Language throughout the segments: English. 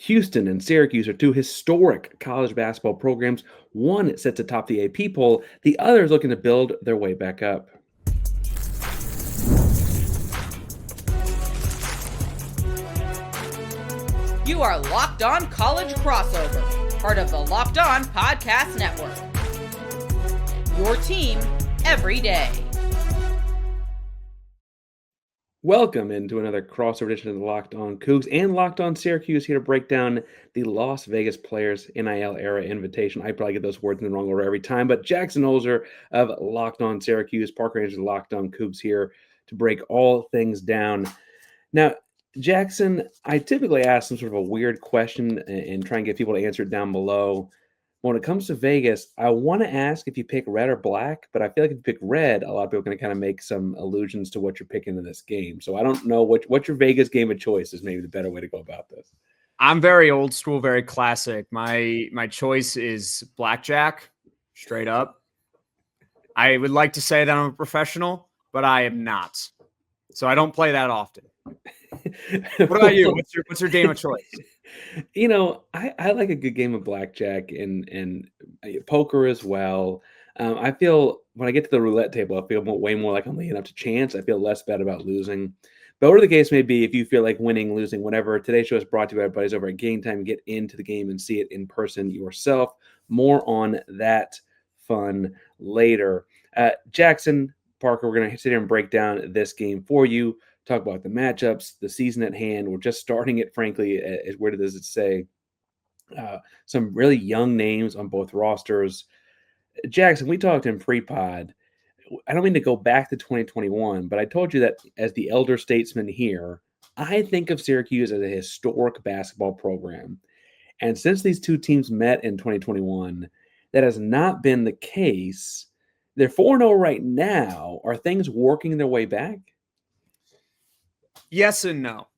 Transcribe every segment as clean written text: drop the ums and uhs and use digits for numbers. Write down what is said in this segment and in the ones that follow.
Houston and Syracuse are two historic college basketball programs. One sits atop the AP poll, the other is looking to build their way back up. You are Locked On College Crossover, part of the Locked On Podcast Network. Your team every day. Welcome into another crossover edition of the Locked On Cougs and Locked On Syracuse, here to break down the Las Vegas Players NIL Era Invitation. I probably get those words in the wrong order every time, but Jackson Holzer of Locked On Syracuse, Parker Rangers of Locked On Cougs here to break all things down. Now, Jackson, I typically ask some sort of a weird question and try and get people to answer it down below. When it comes to Vegas, I want to ask if you pick red or black, but I feel like if you pick red, a lot of people are going to kind of make some allusions to what you're picking in this game. So I don't know what your Vegas game of choice is, maybe the better way to go about this. I'm very old school, very classic. My choice is blackjack, straight up. I would like to say that I'm a professional, but I am not. So I don't play that often. What about you? What's your game of choice? You know, I like a good game of blackjack and poker as well. I feel when I get to the roulette table, I feel way more like I'm leading up to chance. I feel less bad about losing. But whatever the case may be, if you feel like winning, losing, whatever, today's show is brought to you by everybody's over at Game Time. Get into the game and see it in person yourself. More on that fun later. Jackson, Parker, we're going to sit here and break down this game for you. Talk about the matchups, the season at hand. We're just starting it, frankly. Where does it say? Some really young names on both rosters. Jackson, we talked in pre-pod. I don't mean to go back to 2021, but I told you that as the elder statesman here, I think of Syracuse as a historic basketball program. And since these two teams met in 2021, that has not been the case. They're 4-0 right now. Are things working their way back? Yes and no.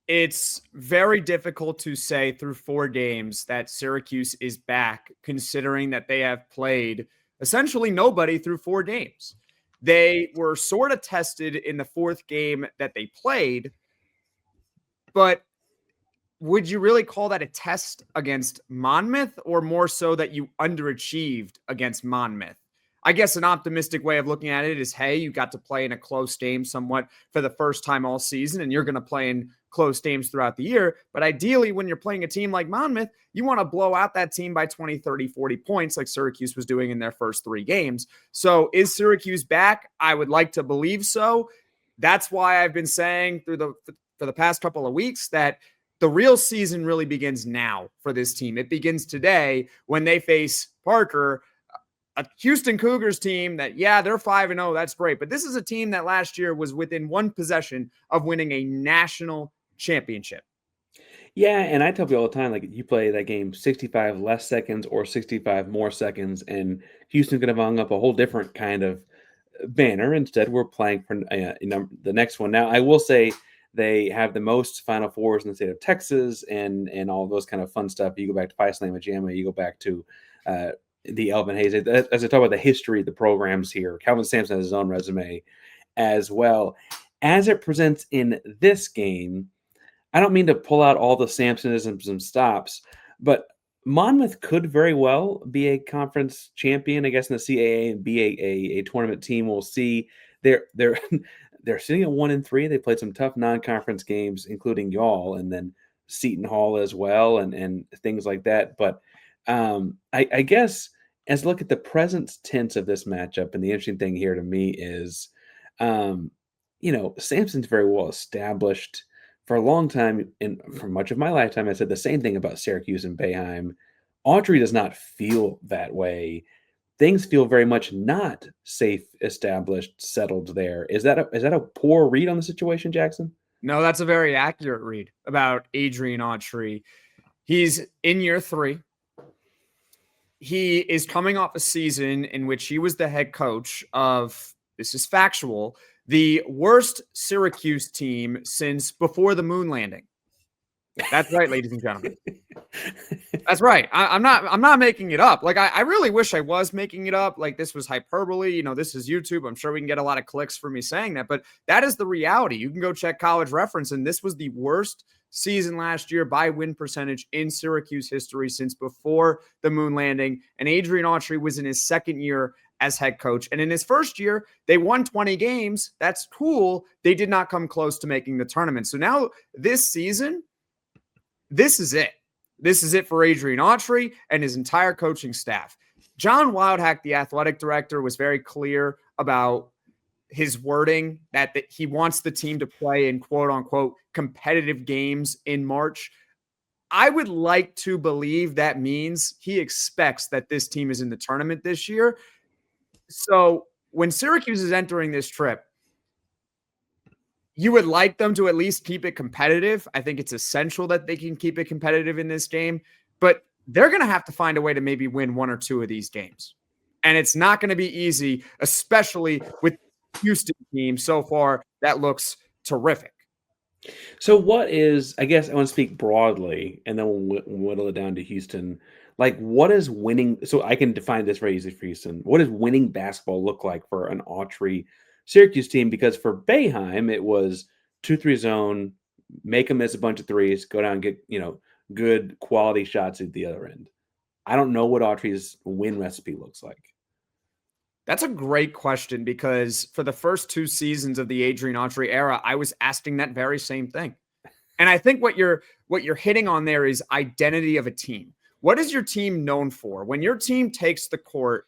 It's very difficult to say through 4 games that Syracuse is back, considering that they have played essentially nobody through 4 games. They were sort of tested in the 4th game that they played, but would you really call that a test against Monmouth, or more so that you underachieved against Monmouth? I guess an optimistic way of looking at it is, hey, you got to play in a close game somewhat for the first time all season, and you're going to play in close games throughout the year. But ideally, when you're playing a team like Monmouth, you want to blow out that team by 20, 30, 40 points like Syracuse was doing in their first 3 games. So is Syracuse back? I would like to believe so. That's why I've been saying for the past couple of weeks that the real season really begins now for this team. It begins today when they face Parker, a Houston Cougars team that, yeah, they're 5-0. That's great. But this is a team that last year was within 1 possession of winning a national championship. Yeah, and I tell people all the time, like, you play that game 65 less seconds or 65 more seconds, and Houston could have hung up a whole different kind of banner. Instead, we're playing for the next one. Now, I will say they have the most Final Fours in the state of Texas and all those kind of fun stuff. You go back to Phi Slama Jamma, you go back to the Elvin Hayes. As I talk about the history of the programs here, Calvin Sampson has his own resume as well. As it presents in this game, I don't mean to pull out all the Sampsonisms and stops, but Monmouth could very well be a conference champion, I guess, in the CAA and be a tournament team. We'll see. They're sitting at 1-3. They played some tough non-conference games, including y'all, and then Seton Hall as well, and things like that. But I guess as look at the present tense of this matchup, and the interesting thing here to me is, Sampson's very well established for a long time, and for much of my lifetime, I said the same thing about Syracuse and Boeheim. Autry does not feel that way. Things feel very much not safe, established, settled there. Is that a poor read on the situation, Jackson? No, that's a very accurate read about Adrian Autry. He's in year 3. He is coming off a season in which he was the head coach of, this is factual, the worst Syracuse team since before the moon landing. That's right, ladies and gentlemen. That's right. I'm not making it up. Like, I really wish I was making it up. Like, this was hyperbole. This is YouTube. I'm sure we can get a lot of clicks for me saying that, but that is the reality. You can go check College Reference, and this was the worst season last year by win percentage in Syracuse history since before the moon landing. And Adrian Autry was in his second year as head coach. And in his first year, they won 20 games. That's cool. They did not come close to making the tournament. So now this season, this is it. This is it for Adrian Autry and his entire coaching staff. John Wildhack, the athletic director, was very clear about his wording that he wants the team to play in quote unquote competitive games in March. I would like to believe that means he expects that this team is in the tournament this year. So when Syracuse is entering this trip, you would like them to at least keep it competitive. I think it's essential that they can keep it competitive in this game, but they're going to have to find a way to maybe win one or two of these games. And it's not going to be easy, especially with Houston team so far that looks terrific. So what is, I guess I want to speak broadly, and then we'll whittle it down to Houston. Like, what is winning? So I can define this very easy for Houston. What does winning basketball look like for an Autry Syracuse team? Because for Boeheim, it was 2-3 zone, make them miss a bunch of threes, go down and get, good quality shots at the other end. I don't know what Autry's win recipe looks like. That's a great question, because for the first two seasons of the Adrian Autry era, I was asking that very same thing. And I think what you're hitting on there is identity of a team. What is your team known for? When your team takes the court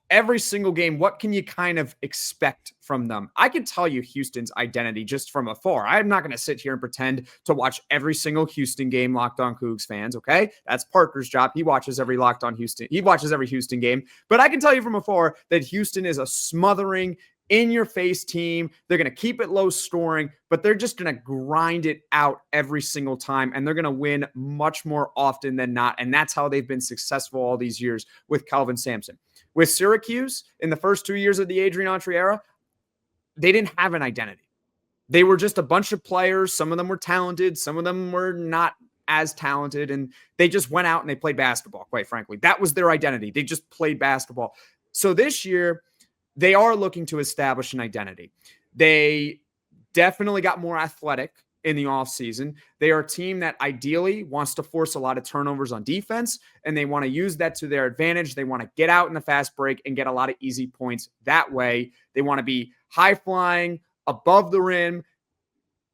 every single game, what can you kind of expect from them? I can tell you Houston's identity just from afar. I'm not going to sit here and pretend to watch every single Houston game, Locked On Cougs fans, okay? That's Parker's job. He watches every Locked On Houston. He watches every Houston game. But I can tell you from afar that Houston is a smothering, in-your-face team. They're going to keep it low scoring, but they're just going to grind it out every single time, and they're going to win much more often than not. And that's how they've been successful all these years with Kelvin Sampson. With Syracuse, in the first 2 years of the Adrian Autry era, they didn't have an identity. They were just a bunch of players. Some of them were talented. Some of them were not as talented, and they just went out and they played basketball, quite frankly. That was their identity. They just played basketball. So this year, they are looking to establish an identity. They definitely got more athletic in the offseason. They are a team that ideally wants to force a lot of turnovers on defense, and they want to use that to their advantage. They want to get out in the fast break and get a lot of easy points that way. They want to be high flying, above the rim,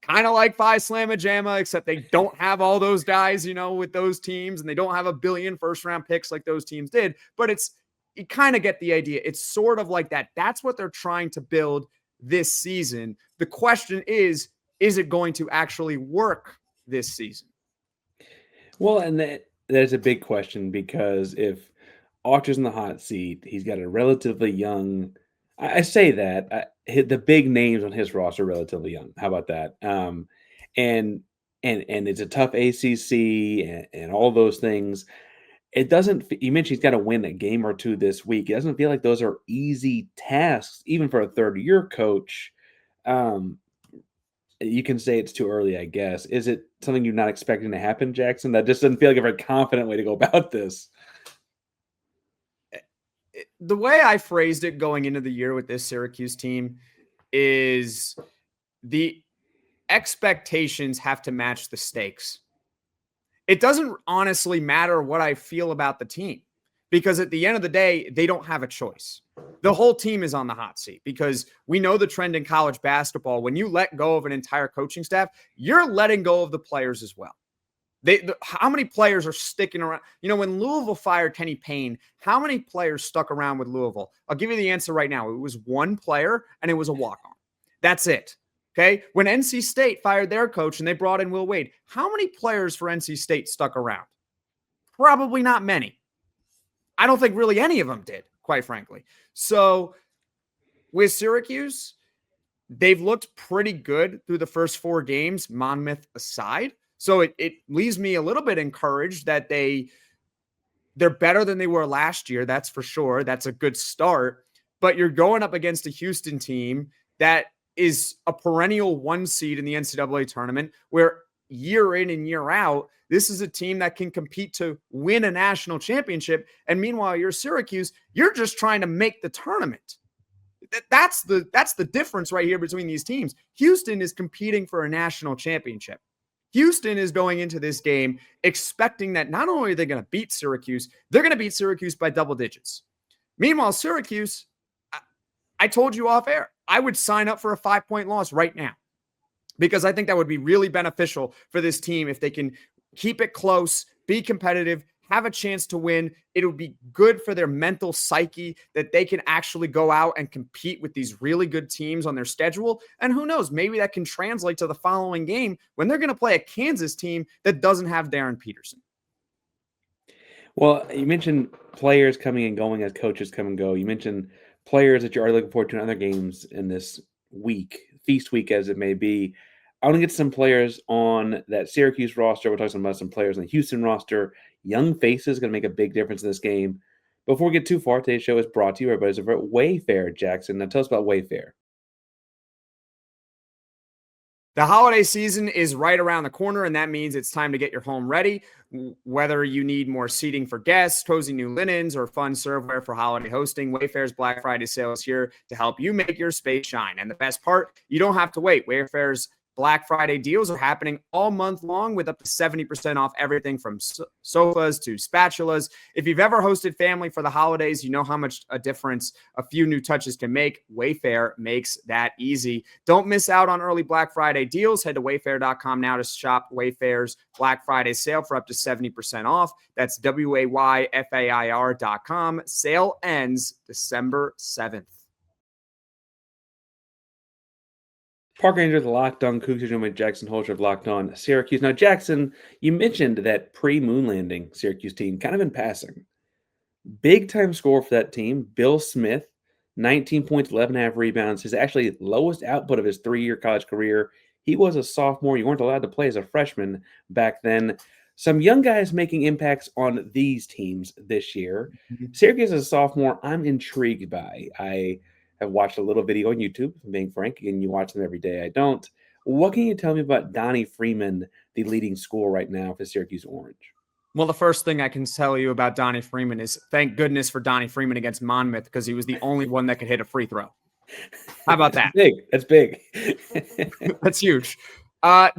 kind of like Phi Slamma Jamma, except they don't have all those guys, with those teams, and they don't have a billion first-round picks like those teams did, but you kind of get the idea. It's sort of like that. That's what they're trying to build this season. The question is it going to actually work this season? Well, and there's a big question, because if Autry's in the hot seat, he's got a relatively young, I say that, the big names on his roster are relatively young. How about that? And it's a tough ACC and all those things. It doesn't, you mentioned he's got to win a game or two this week. It doesn't feel like those are easy tasks, even for a third-year coach. You can say it's too early, I guess. Is it something you're not expecting to happen, Jackson? That just doesn't feel like a very confident way to go about this. The way I phrased it going into the year with this Syracuse team is the expectations have to match the stakes. It doesn't honestly matter what I feel about the team, because at the end of the day, they don't have a choice. The whole team is on the hot seat, because we know the trend in college basketball. When you let go of an entire coaching staff, you're letting go of the players as well. How many players are sticking around? When Louisville fired Kenny Payne, how many players stuck around with Louisville? I'll give you the answer right now. It was one player, and it was a walk-on. That's it. Okay. When NC State fired their coach and they brought in Will Wade, how many players for NC State stuck around? Probably not many. I don't think really any of them did, quite frankly. So with Syracuse, they've looked pretty good through the first 4 games, Monmouth aside. So it leaves me a little bit encouraged that they're better than they were last year. That's for sure. That's a good start. But you're going up against a Houston team that is a perennial 1 seed in the NCAA tournament, where year in and year out, this is a team that can compete to win a national championship. And meanwhile, you're Syracuse, you're just trying to make the tournament. That's the difference right here between these teams. Houston is competing for a national championship. Houston is going into this game expecting that not only are they going to beat Syracuse, they're going to beat Syracuse by double digits. Meanwhile, Syracuse, I told you off air, I would sign up for a 5-point loss right now because I think that would be really beneficial for this team if they can keep it close, be competitive, have a chance to win. It would be good for their mental psyche that they can actually go out and compete with these really good teams on their schedule. And who knows, maybe that can translate to the following game when they're going to play a Kansas team that doesn't have Darren Peterson. Well, you mentioned players coming and going as coaches come and go. You mentioned players that you're already looking forward to in other games in this week, feast week as it may be. I want to get some players on that Syracuse roster. We're talking about some players on the Houston roster. Young faces going to make a big difference in this game. Before we get too far, today's show is brought to you, everybody, over at Wayfair, Jackson. Now tell us about Wayfair. The holiday season is right around the corner, and that means it's time to get your home ready. Whether you need more seating for guests, cozy new linens, or fun serveware for holiday hosting, Wayfair's Black Friday sale is here to help you make your space shine. And the best part, you don't have to wait. Wayfair's Black Friday deals are happening all month long with up to 70% off everything from sofas to spatulas. If you've ever hosted family for the holidays, you know how much a difference a few new touches can make. Wayfair makes that easy. Don't miss out on early Black Friday deals. Head to wayfair.com now to shop Wayfair's Black Friday sale for up to 70% off. That's WAYFAIR.com. Sale ends December 7th. Park Rangers, Locked On Cougars, with Jackson Holzer of Locked On Syracuse. Now, Jackson, you mentioned that pre-moon landing Syracuse team kind of in passing. Big time score for that team. Bill Smith, 19 points, 11.5 rebounds. His actually lowest output of his 3-year college career. He was a sophomore. You weren't allowed to play as a freshman back then. Some young guys making impacts on these teams this year. Syracuse as a sophomore, I'm intrigued by. I have watched a little video on YouTube, if I'm being frank, and you watch them every day. I don't. What can you tell me about Donnie Freeman, the leading scorer right now for Syracuse Orange? Well, the first thing I can tell you about Donnie Freeman is thank goodness for Donnie Freeman against Monmouth because he was the only one that could hit a free throw. How about that? That's big. That's huge.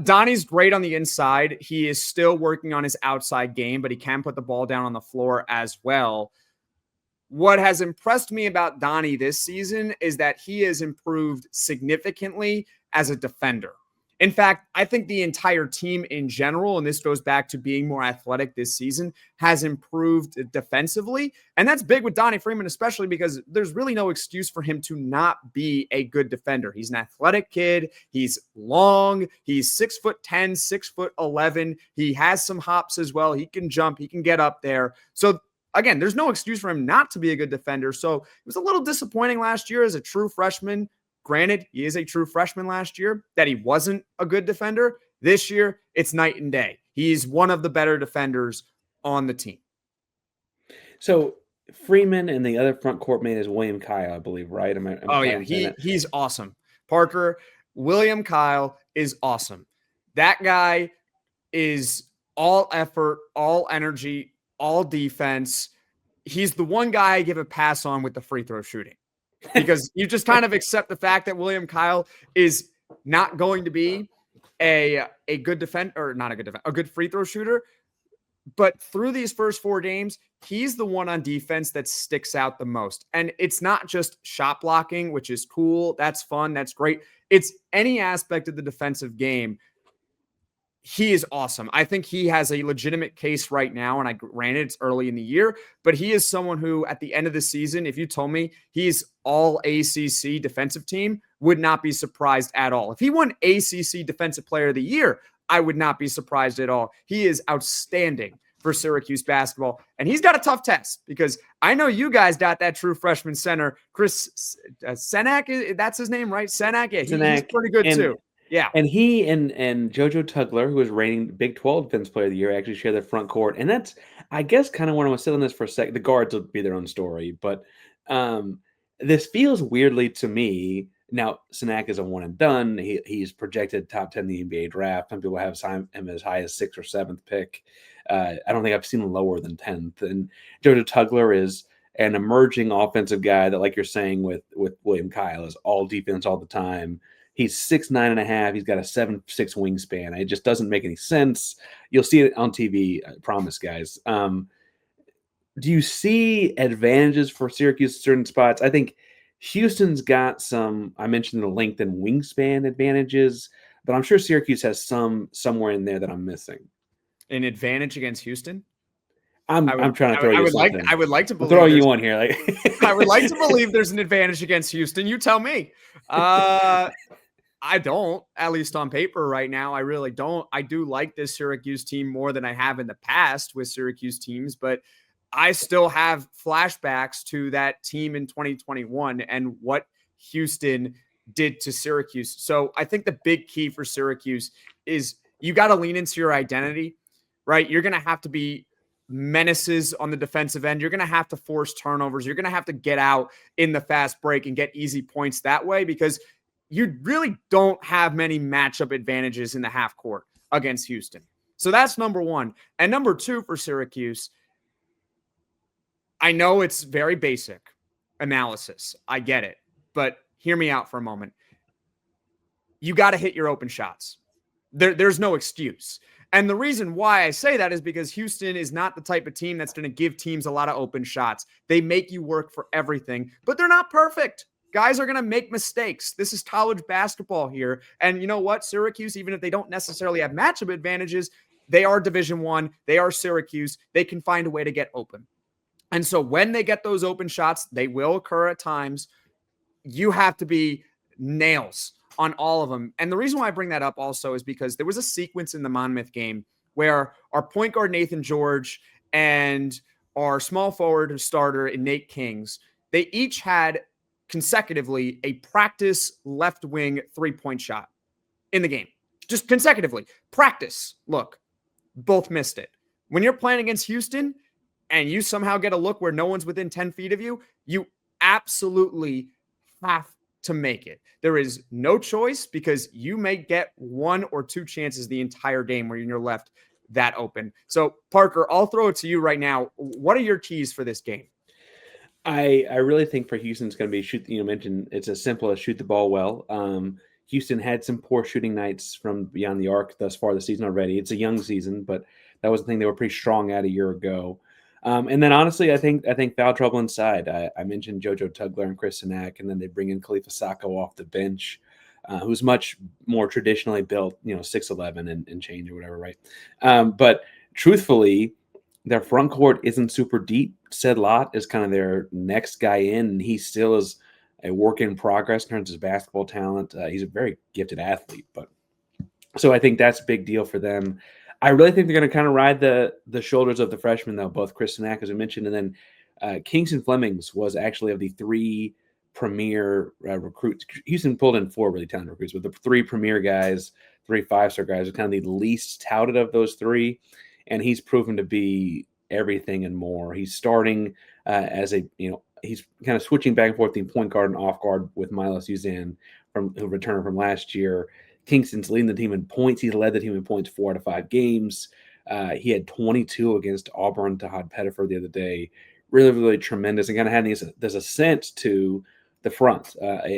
Donnie's great on the inside. He is still working on his outside game, but he can put the ball down on the floor as well. What has impressed me about Donnie this season is that he has improved significantly as a defender. In fact, I think the entire team in general, and this goes back to being more athletic this season, has improved defensively. And that's big with Donnie Freeman, especially because there's really no excuse for him to not be a good defender. He's an athletic kid. He's long. He's 6'10", 6'11". He has some hops as well. He can jump. He can get up there. So again, there's no excuse for him not to be a good defender. So it was a little disappointing last year as a true freshman. Granted, he is a true freshman last year, that he wasn't a good defender. This year, it's night and day. He's one of the better defenders on the team. So Freeman and the other front court mate is William Kyle, I believe, right? He's awesome. Parker, William Kyle is awesome. That guy is all effort, all energy, all defense. He's the one guy I give a pass on with the free throw shooting. Because you just kind of accept the fact that William Kyle is not going to be a good defender, or not a good defender, a good free throw shooter. But through these first 4 games, he's the one on defense that sticks out the most. And it's not just shot blocking, which is cool. That's fun. That's great. It's any aspect of the defensive game. He is awesome. I think he has a legitimate case right now, and granted it's early in the year, but he is someone who at the end of the season, if you told me he's all ACC defensive team, would not be surprised at all. If he won ACC Defensive Player of the Year, I would not be surprised at all. He is outstanding for Syracuse basketball, and he's got a tough test because I know you guys got that true freshman center, Chris Cenac, that's his name, right? Cenac, yeah, he's pretty good too. Yeah. And he and JoJo Tugler, who was reigning Big 12 Defense Player of the Year, actually share the front court. And that's, I guess, kind of when I was sitting on this for a second. The guards will be their own story. But this feels weirdly to me. Now, Cenac is a one and done. He's projected top 10 in the NBA draft. Some people have him as high as 6th or 7th pick. I don't think I've seen him lower than 10th. And JoJo Tugler is an emerging offensive guy that, like you're saying with William Kyle, is all defense all the time. He's 6'9.5". He's got a 7'6" wingspan. It just doesn't make any sense. You'll see it on TV. I promise, guys. Do you see advantages for Syracuse in certain spots? I think Houston's got some. I mentioned the length and wingspan advantages, but I'm sure Syracuse has some somewhere in there that I'm missing. An advantage against Houston? I'm trying to throw you something. I would like to believe throw you on here. I would like to believe there's an advantage against Houston. You tell me. I don't, at least on paper right now. I really don't. I do like this Syracuse team more than I have in the past with Syracuse teams, but I still have flashbacks to that team in 2021 and what Houston did to Syracuse. So I think the big key for Syracuse is you got to lean into your identity, right? You're going to have to be menaces on the defensive end. You're going to have to force turnovers. You're going to have to get out in the fast break and get easy points that way, because you really don't have many matchup advantages in the half court against Houston. So that's number one. And number two for Syracuse, I know it's very basic analysis. I get it. But hear me out for a moment. You got to hit your open shots. There's no excuse. And the reason why I say that is because Houston is not the type of team that's going to give teams a lot of open shots. They make you work for everything, but they're not perfect. Guys are going to make mistakes. This is college basketball here. And you know what? Syracuse, even if they don't necessarily have matchup advantages, they are Division I. They are Syracuse. They can find a way to get open. And so when they get those open shots, they will occur at times. You have to be nails on all of them. And the reason why I bring that up also is because there was a sequence in the Monmouth game where our point guard, Nathan George, and our small forward starter, Nate Kings, they each had consecutively a practice left wing 3-point shot in the game. Just consecutively. Practice. Look, both missed it. When you're playing against Houston and you somehow get a look where no one's within 10 feet of you, you absolutely have to make it. There is no choice, because you may get 1 or 2 chances the entire game where you're left that open. So, Parker, I'll throw it to you right now. What are your keys for this game? I really think for Houston, it's going to be mentioned it's as simple as shoot the ball well. Houston had some poor shooting nights from beyond the arc thus far this season already. It's a young season, but that was the thing they were pretty strong at a year ago. And then honestly, I think foul trouble inside. I mentioned JoJo Tugler and Chris Cenac, and then they bring in Khalifa Sacco off the bench, who's much more traditionally built, 6'11" and change or whatever, right? But truthfully, their front court isn't super deep. Sedlot is kind of their next guy in, and he still is a work in progress in terms of his basketball talent. He's a very gifted athlete, but so I think that's a big deal for them. I really think they're going to kind of ride the shoulders of the freshmen, though, both Chris Cenac, as I mentioned, and then Kingston Flemings was actually of the 3 premier recruits. Houston pulled in 4 really talented recruits, but the 3 premier guys, 3 5-star guys, are kind of the least touted of those 3. And he's proven to be everything and more. He's starting as he's kind of switching back and forth between point guard and off guard with Milos Uzan, who returned from last year. Kingston's leading the team in points. He led the team in points 4 out of 5 games. He had 22 against Auburn to Todd Pettifer the other day. Really, really tremendous, and kind of had this ascent to the front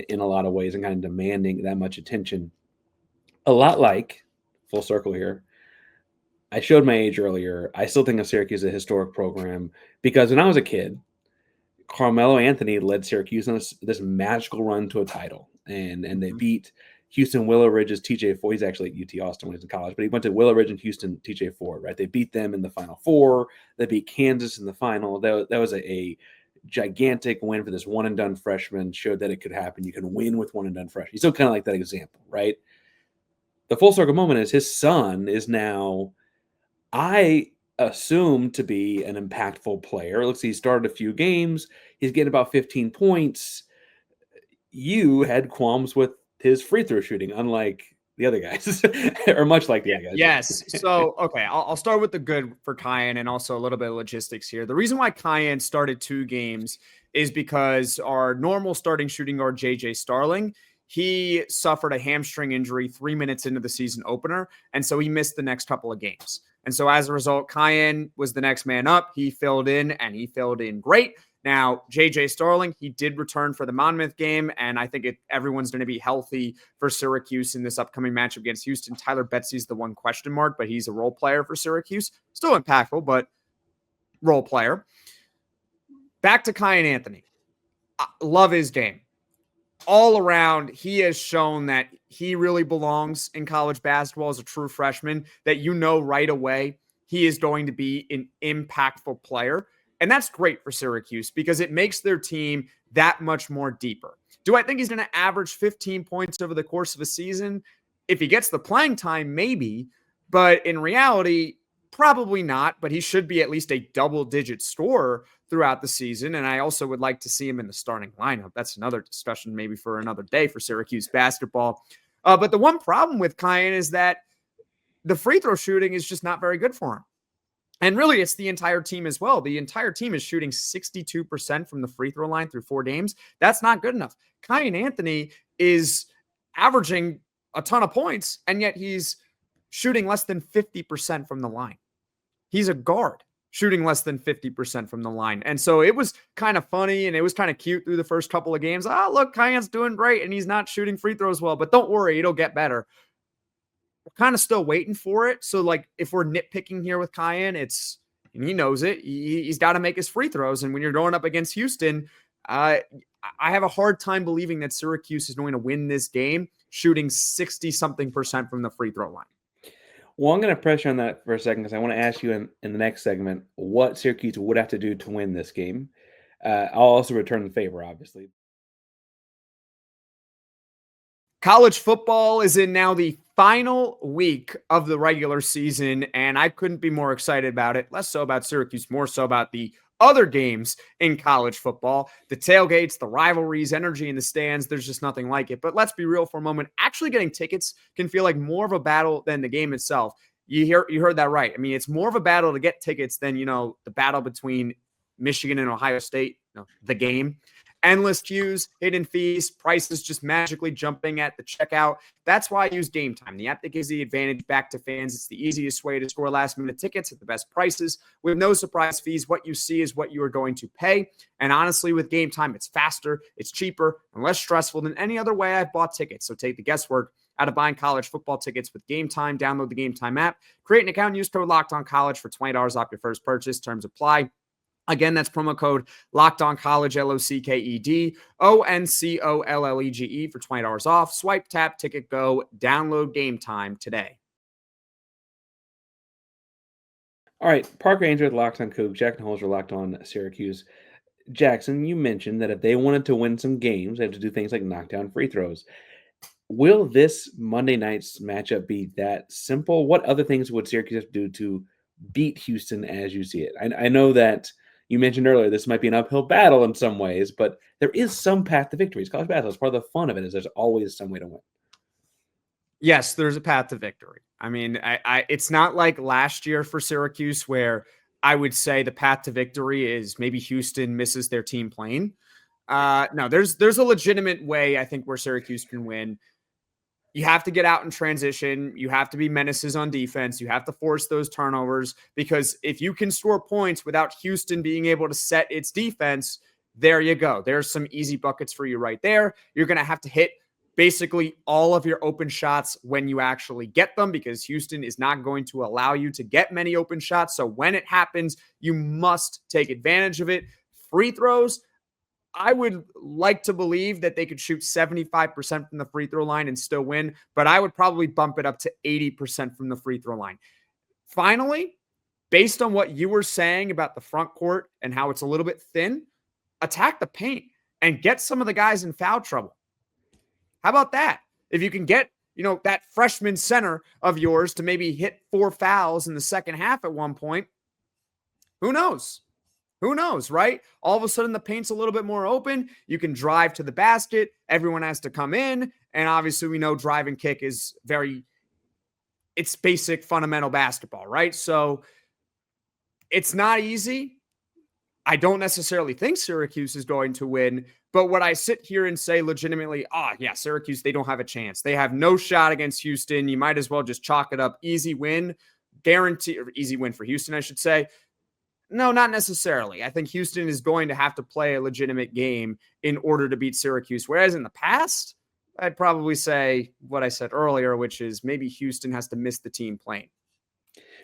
in a lot of ways, and kind of demanding that much attention. A lot like, full circle here, I showed my age earlier. I still think of Syracuse as a historic program because when I was a kid, Carmelo Anthony led Syracuse on this magical run to a title, and they beat Houston Willow Ridge's TJ Ford. He's actually at UT Austin when he was in college, but he went to Willow Ridge and Houston TJ Ford, right? They beat them in the Final Four. They beat Kansas in the final. That was a gigantic win for this one-and-done freshman, showed that it could happen. You can win with one-and-done freshmen. He's still kind of like that example, right? The full circle moment is his son is now, I assume, to be an impactful player. Looks, he started a few games. He's getting about 15 points. You had qualms with his free throw shooting, unlike the other guys, or much like the other guys. Yes. So, okay, I'll start with the good for Kyan and also a little bit of logistics here. The reason why Kyan started 2 games is because our normal starting shooting guard, JJ Starling, he suffered a hamstring injury 3 minutes into the season opener, and so he missed the next couple of games. And so as a result, Kyan was the next man up. He filled in, and he filled in great. Now, JJ Starling, he did return for the Monmouth game, and I think everyone's going to be healthy for Syracuse in this upcoming matchup against Houston. Tyler Betsy's the one question mark, but he's a role player for Syracuse. Still impactful, but role player. Back to Kyan Anthony. I love his game. All around, he has shown that he really belongs in college basketball as a true freshman, that right away he is going to be an impactful player. And that's great for Syracuse because it makes their team that much more deeper. Do I think he's going to average 15 points over the course of a season? If he gets the playing time, maybe. But in reality, probably not. But he should be at least a double-digit scorer throughout the season. And I also would like to see him in the starting lineup. That's another discussion maybe for another day for Syracuse basketball. But the one problem with Kyan is that the free throw shooting is just not very good for him. And really, it's the entire team as well. The entire team is shooting 62% from the free throw line through 4 games. That's not good enough. Kyan Anthony is averaging a ton of points, and yet he's shooting less than 50% from the line. He's a guard shooting less than 50% from the line. And so it was kind of funny, and it was kind of cute through the first couple of games. Oh, look, Kyan's doing great, and he's not shooting free throws well. But don't worry, it'll get better. We're kind of still waiting for it. So, like, if we're nitpicking here with Kyan, and he knows it, he's got to make his free throws. And when you're going up against Houston, I have a hard time believing that Syracuse is going to win this game shooting 60-something% from the free throw line. Well, I'm going to pressure on that for a second because I want to ask you in the next segment what Syracuse would have to do to win this game. I'll also return the favor, obviously. College football is in now the final week of the regular season, and I couldn't be more excited about it. Less so about Syracuse, more so about the other games in college football. The tailgates, the rivalries, energy in the stands, there's just nothing like it. But let's be real for a moment. Actually getting tickets can feel like more of a battle than the game itself. You heard that right. I mean, it's more of a battle to get tickets than, the battle between Michigan and Ohio State, the game. Endless queues, hidden fees, prices just magically jumping at the checkout. That's why I use Game Time, the app that gives the advantage back to fans. It's the easiest way to score last-minute tickets at the best prices with no surprise fees. What you see is what you are going to pay. And honestly, with Game Time, it's faster, it's cheaper, and less stressful than any other way I've bought tickets. So take the guesswork out of buying college football tickets with Game Time. Download the Game Time app, create an account, and use code LOCKEDONCollege for $20 off your first purchase. Terms apply. Again, that's promo code LOCKEDONCollege, LOCKED, ONCOLLEGE for $20 off. Swipe, tap, ticket, go. Download Game Time today. All right, Parker Ainsworth locked on Cougs, Jackson Holzer locked on Syracuse. Jackson, you mentioned that if they wanted to win some games, they have to do things like knock down free throws. Will this Monday night's matchup be that simple? What other things would Syracuse have to do to beat Houston as you see it? I know that you mentioned earlier this might be an uphill battle in some ways, but there is some path to victory. It's college basketball. It's part of the fun of it is there's always some way to win. Yes, there's a path to victory. I mean, it's not like last year for Syracuse where I would say the path to victory is maybe Houston misses their team plane. No, there's a legitimate way I think where Syracuse can win. You have to get out in transition. You have to be menaces on defense. You have to force those turnovers because if you can score points without Houston being able to set its defense, there you go. There's some easy buckets for you right there. You're going to have to hit basically all of your open shots when you actually get them because Houston is not going to allow you to get many open shots. So when it happens, you must take advantage of it. Free throws, I would like to believe that they could shoot 75% from the free throw line and still win, but I would probably bump it up to 80% from the free throw line. Finally, based on what you were saying about the front court and how it's a little bit thin, attack the paint and get some of the guys in foul trouble. How about that? If you can get, that freshman center of yours to maybe hit 4 fouls in the second half at one point, who knows? Who knows, right? All of a sudden, the paint's a little bit more open. You can drive to the basket. Everyone has to come in. And obviously, we know drive and kick is it's basic fundamental basketball, right? So it's not easy. I don't necessarily think Syracuse is going to win. But what I sit here and say legitimately, Syracuse, they don't have a chance. They have no shot against Houston. You might as well just chalk it up. Easy win. Guarantee, or easy win for Houston, I should say. No, not necessarily. I think Houston is going to have to play a legitimate game in order to beat Syracuse. Whereas in the past, I'd probably say what I said earlier, which is maybe Houston has to miss the team plane.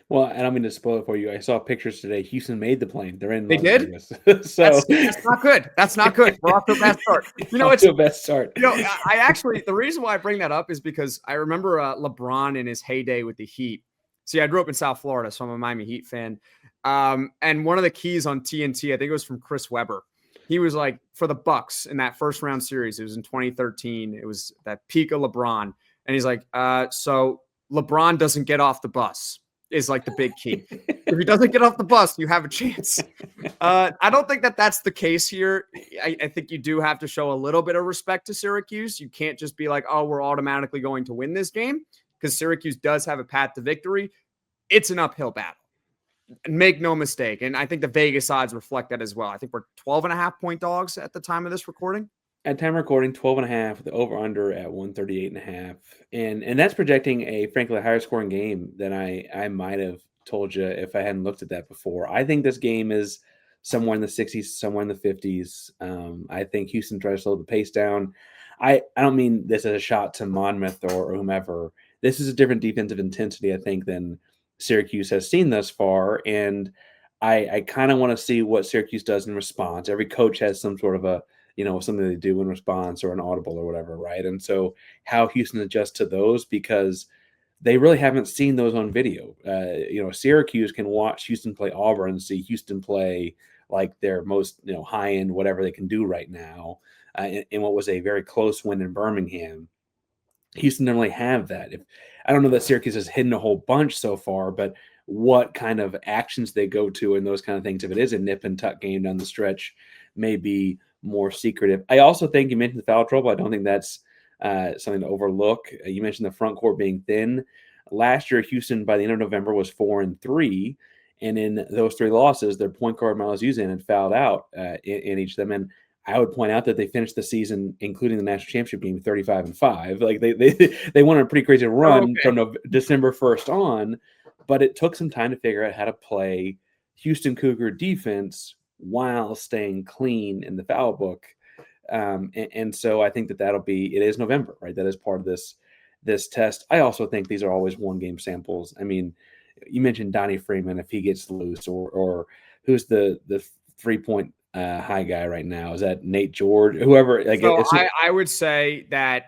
Well, I don't mean to spoil it for you. I saw pictures today. Houston made the plane. They're in They Las did? Vegas. That's not good. That's not good. We're off to a bad start. Off to a bad start. I actually, the reason why I bring that up is because I remember LeBron in his heyday with the Heat. See, I grew up in South Florida, so I'm a Miami Heat fan. And one of the keys on TNT, I think it was from Chris Webber. He was like, for the Bucks in that first round series, it was in 2013. It was that peak of LeBron. And he's like, so LeBron doesn't get off the bus is like the big key. If he doesn't get off the bus, you have a chance. I don't think that that's the case here. I think you do have to show a little bit of respect to Syracuse. You can't just be like, oh, we're automatically going to win this game, because Syracuse does have a path to victory. It's an uphill battle. Make no mistake. And I think the Vegas odds reflect that as well. I think we're 12.5-point dogs at the time of this recording. At time recording, 12.5, the over-under at 138.5. And that's projecting a, frankly, higher scoring game than I might have told you if I hadn't looked at that before. I think this game is somewhere in the 60s, somewhere in the 50s. I think Houston tries to slow the pace down. I don't mean this as a shot to Monmouth or whomever. This is a different defensive intensity, I think, than Syracuse has seen thus far. And I kind of want to see what Syracuse does in response. Every coach has some sort of a, something they do in response or an audible or whatever, right? And so how Houston adjusts to those, because they really haven't seen those on video. Syracuse can watch Houston play Auburn and see Houston play like their most, high-end whatever they can do right now in what was a very close win in Birmingham. Houston doesn't really have that. I don't know that Syracuse has hidden a whole bunch so far, but what kind of actions they go to and those kind of things, if it is a nip and tuck game down the stretch, may be more secretive. I also think you mentioned the foul trouble. I don't think that's something to overlook. You mentioned the front court being thin. Last year, Houston, by the end of November, was 4-3. And in those 3 losses, their point guard, Miles Uzan, had fouled out in each of them. And I would point out that they finished the season, including the national championship game, 35-5. Like they went on a pretty crazy run from December 1st on, but it took some time to figure out how to play Houston Cougar defense while staying clean in the foul book. And so I think it is November, right? That is part of this test. I also think these are always 1-game samples. I mean, you mentioned Donnie Freeman, if he gets loose, or who's the 3-point high guy right now? Is that Nate George? Whoever. I would say that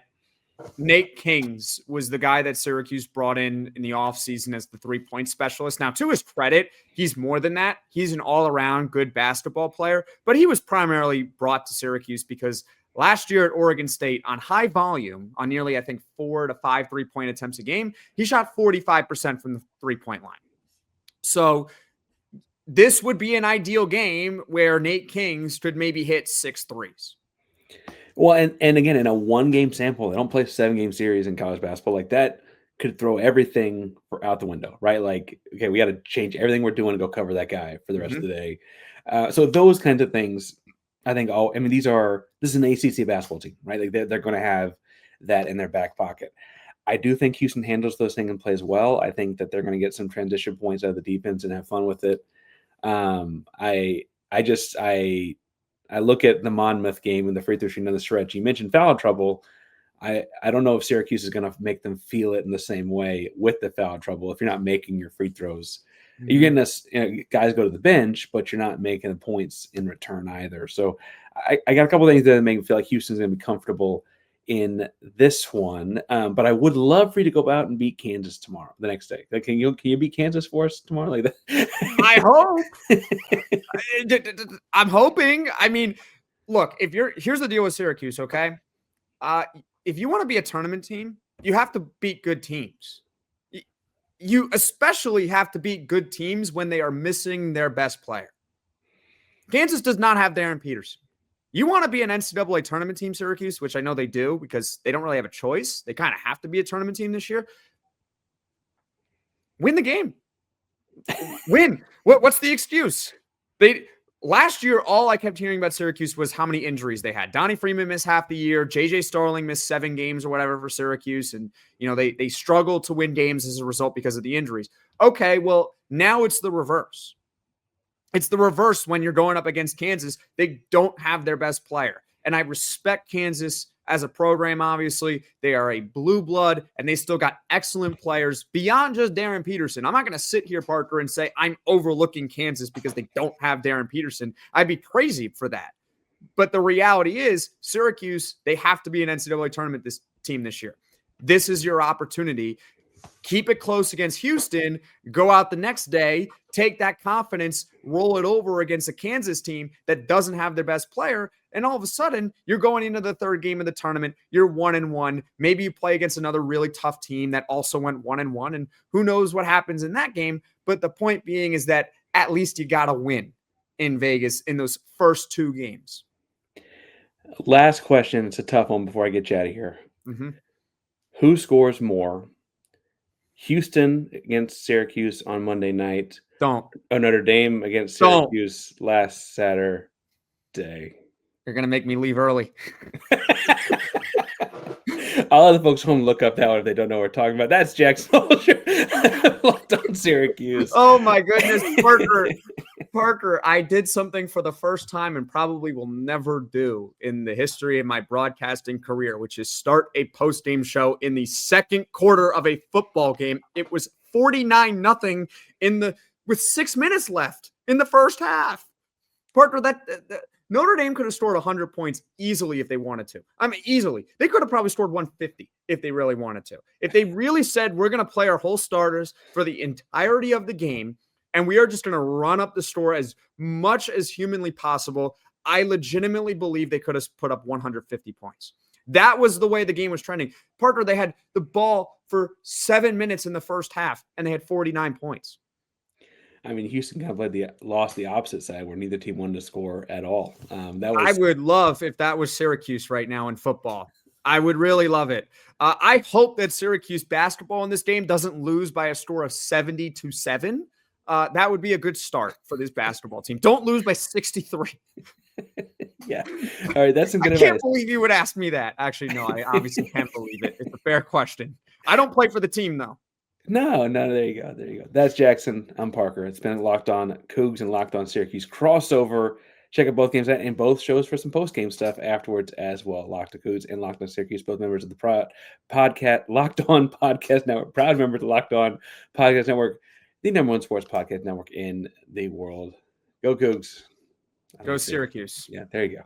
Nate Kings was the guy that Syracuse brought in the offseason as the 3-point specialist. Now, to his credit, he's more than that. He's an all-around good basketball player, but he was primarily brought to Syracuse because last year at Oregon State, on high volume, on nearly, I think, 4 to 5 3-point attempts a game, he shot 45% from the 3-point line. So this would be an ideal game where Nate Kings could maybe hit 6 threes. Well, and again, in a 1-game sample, they don't play a 7-game series in college basketball. Like, that could throw everything out the window, right? Like, okay, we got to change everything we're doing to go cover that guy for the rest of the day. So those kinds of things, I think. This is an ACC basketball team, right? Like they're going to have that in their back pocket. I do think Houston handles those things and plays well. I think that they're going to get some transition points out of the defense and have fun with it. I look at the Monmouth game and the free throw shooting on the stretch. You mentioned foul trouble. I don't know if Syracuse is going to make them feel it in the same way with the foul trouble. If you're not making your free throws, you're getting us, guys go to the bench, but you're not making the points in return either. So I got a couple of things that make me feel like Houston's going to be comfortable in this one. But I would love for you to go out and beat Kansas tomorrow, the next day. Like, can you beat Kansas for us tomorrow? Like that? I hope. I'm hoping. I mean, look, here's the deal with Syracuse, okay? If you want to be a tournament team, you have to beat good teams. You especially have to beat good teams when they are missing their best player. Kansas does not have Darren Peterson. You want to be an NCAA tournament team, Syracuse, which I know they do because they don't really have a choice. They kind of have to be a tournament team this year. Win the game. Win. What's the excuse? Last year, all I kept hearing about Syracuse was how many injuries they had. Donnie Freeman missed half the year. JJ Starling missed 7 games or whatever for Syracuse. And, they struggled to win games as a result because of the injuries. Okay, well, now it's the reverse. It's the reverse when you're going up against Kansas. They don't have their best player. And I respect Kansas as a program, obviously. They are a blue blood, and they still got excellent players beyond just Darren Peterson. I'm not going to sit here, Parker, and say I'm overlooking Kansas because they don't have Darren Peterson. I'd be crazy for that. But the reality is, Syracuse, they have to be an NCAA tournament team this year. This is your opportunity. Keep it close against Houston, go out the next day, take that confidence, roll it over against a Kansas team that doesn't have their best player, and all of a sudden, you're going into the third game of the tournament, you're 1-1. Maybe you play against another really tough team that also went 1-1, and who knows what happens in that game. But the point being is that at least you got to win in Vegas in those first 2 games. Last question. It's a tough one before I get you out of here. Mm-hmm. Who scores more? Houston against Syracuse on Monday night. Don't. Or Notre Dame against Syracuse last Saturday. You're going to make me leave early. I'll let the folks home look up that one if they don't know what we're talking about. That's Jackson Holzer, Locked on Syracuse. Oh, my goodness, Parker, I did something for the first time and probably will never do in the history of my broadcasting career, which is start a post-game show in the second quarter of a football game. It was 49-0 with 6 minutes left in the first half. Parker, that Notre Dame could have scored 100 points easily if they wanted to. I mean, easily. They could have probably scored 150 if they really wanted to. If they really said, we're going to play our whole starters for the entirety of the game, and we are just going to run up the score as much as humanly possible, I legitimately believe they could have put up 150 points. That was the way the game was trending. Parker, they had the ball for 7 minutes in the first half, and they had 49 points. I mean, Houston kind of lost the opposite side where neither team wanted to score at all. I would love if that was Syracuse right now in football. I would really love it. I hope that Syracuse basketball in this game doesn't lose by a score of 70-7. That would be a good start for this basketball team. Don't lose by 63. Yeah. All right. That's some good advice. I can't believe you would ask me that. Actually, no, I obviously can't believe it. It's a fair question. I don't play for the team, though. No, there you go. That's Jackson. I'm Parker. It's been Locked On Cougs and Locked On Syracuse crossover. Check out both games and both shows for some post-game stuff afterwards as well. Locked On Cougs and Locked On Syracuse, both members of the podcast Locked On Podcast Network, proud members of the Locked On Podcast Network, the #1 sports podcast network in the world. Go Cougs. Go Syracuse. Yeah, there you go.